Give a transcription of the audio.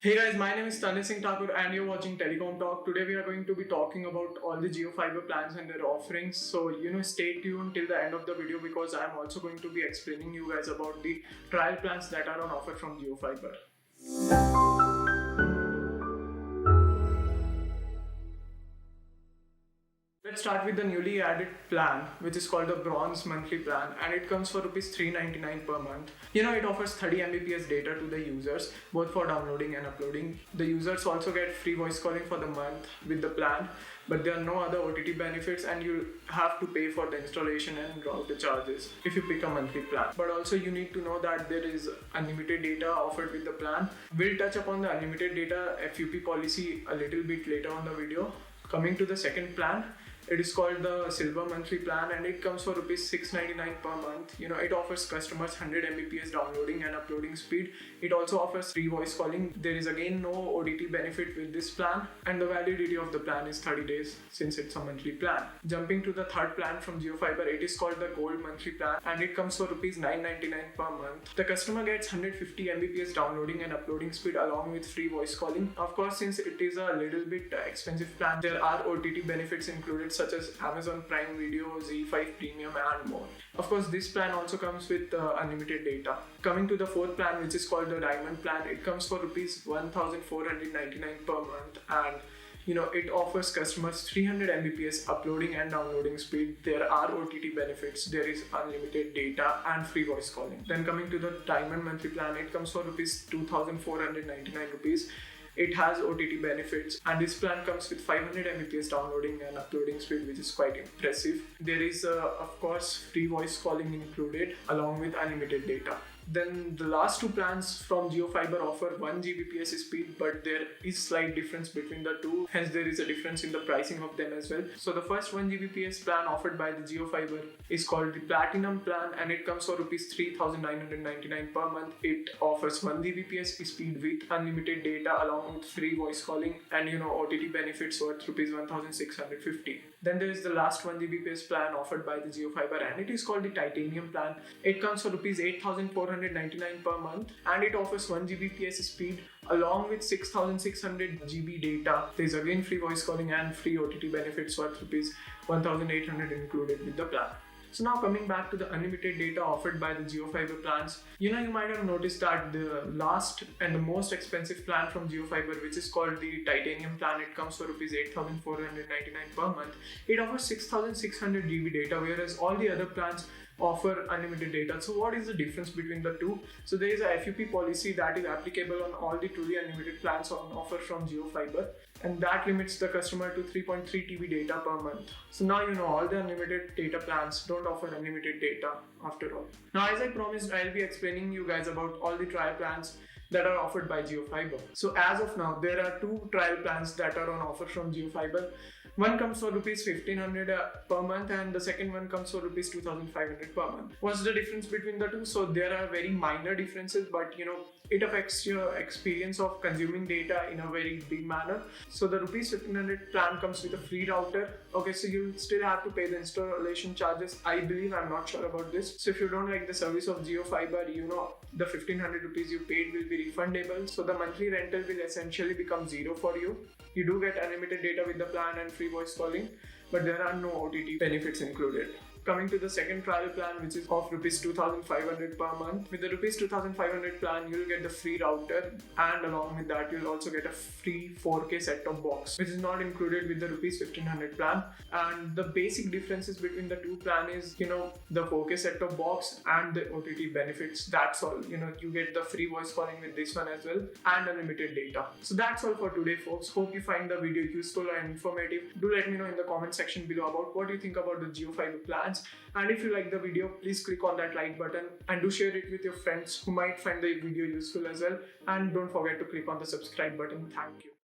Hey guys, my name is Tanay Singh Thakur and you're watching Telecom Talk. Today we are going to be talking about all the Jio Fiber plans and their offerings. So, stay tuned till the end of the video because I'm also going to be explaining you guys about the trial plans that are on offer from Jio Fiber. Let's start with the newly added plan, which is called the Bronze Monthly Plan, and it comes for rupees 399 per month. It offers 30 Mbps data to the users, both for downloading and uploading. The users also get free voice calling for the month with the plan, but there are no other OTT benefits, and you have to pay for the installation and router charges if you pick a monthly plan. But also, you need to know that there is unlimited data offered with the plan. We'll touch upon the unlimited data FUP policy a little bit later on the video. Coming to the second plan, it is called the Silver Monthly Plan and it comes for rupees 699 per month. It offers customers 100 Mbps downloading and uploading speed. It also offers free voice calling. There is again no OTT benefit with this plan, and the validity of the plan is 30 days since it's a monthly plan. Jumping to the third plan from Jio Fiber, it is called the Gold Monthly Plan and it comes for rupees 999 per month. The customer gets 150 Mbps downloading and uploading speed along with free voice calling. Of course, since it is a little bit expensive plan, there are OTT benefits included such as Amazon Prime Video, ZEE5 Premium and more. Of course, this plan also comes with unlimited data. Coming to the fourth plan, which is called the Diamond Plan, it comes for rupees 1499 per month and it offers customers 300 Mbps uploading and downloading speed. There are OTT benefits, there is unlimited data and free voice calling. Then coming to the Diamond Monthly Plan, it comes for rupees 2499 rupees. It has OTT benefits and this plan comes with 500 Mbps downloading and uploading speed, which is quite impressive. There is of course free voice calling included along with unlimited data. Then the last two plans from Jio Fiber offer 1 Gbps speed, but there is slight difference between the two, hence there is a difference in the pricing of them as well. So the first 1 Gbps plan offered by the Jio Fiber is called the Platinum Plan and it comes for rupees 3999 per month. It offers 1 Gbps speed with unlimited data along with free voice calling and OTT benefits worth rupees 1650. Then there is the last 1 Gbps plan offered by the Jio Fiber and it is called the Titanium Plan. It comes for rupees 8499 per month and it offers 1 Gbps speed along with 6600 GB data. There is again free voice calling and free OTT benefits worth rupees 1800 included with the plan. So now coming back to the unlimited data offered by the Jio Fiber plans, you might have noticed that the last and the most expensive plan from Jio Fiber, which is called the Titanium Plan, it comes for rupees 8499 per month. It offers 6600 GB data, whereas all the other plans offer unlimited data. So what is the difference between the two? So there is a FUP policy that is applicable on all the truly unlimited plans on offer from Jio Fiber, and that limits the customer to 3.3 TB data per month. So now all the unlimited data plans don't offer unlimited data after all. Now, as I promised, I'll be explaining you guys about all the trial plans that are offered by Jio Fiber. So as of now, there are two trial plans that are on offer from Jio Fiber. One comes for rupees 1500 per month and the second one comes for rupees 2500 per month. What's the difference between the two? So there are very minor differences, but it affects your experience of consuming data in a very big manner. So the rupees 1500 plan comes with a free router. Okay, so you still have to pay the installation charges. I believe, I'm not sure about this. So if you don't like the service of Jio Fiber, the 1500 rupees you paid will be refundable. So the monthly rental will essentially become zero for you. You do get unlimited data with the plan and free voice calling, but there are no OTT benefits included. Coming to the second trial plan, which is of rupees 2500 per month. With the rupees 2500 plan, you'll get the free router and along with that you'll also get a free 4K set-top box, which is not included with the rupees 1500 plan. And the basic differences between the two plan is the 4K set-top box and the OTT benefits. That's all. You get the free voice calling with this one as well and unlimited data. So that's all for today, folks. Hope you find the video useful and informative. Do let me know in the comment section below about what you think about the Jio Fiber plans. And if you like the video, please click on that like button and do share it with your friends who might find the video useful as well. And don't forget to click on the subscribe button. Thank you.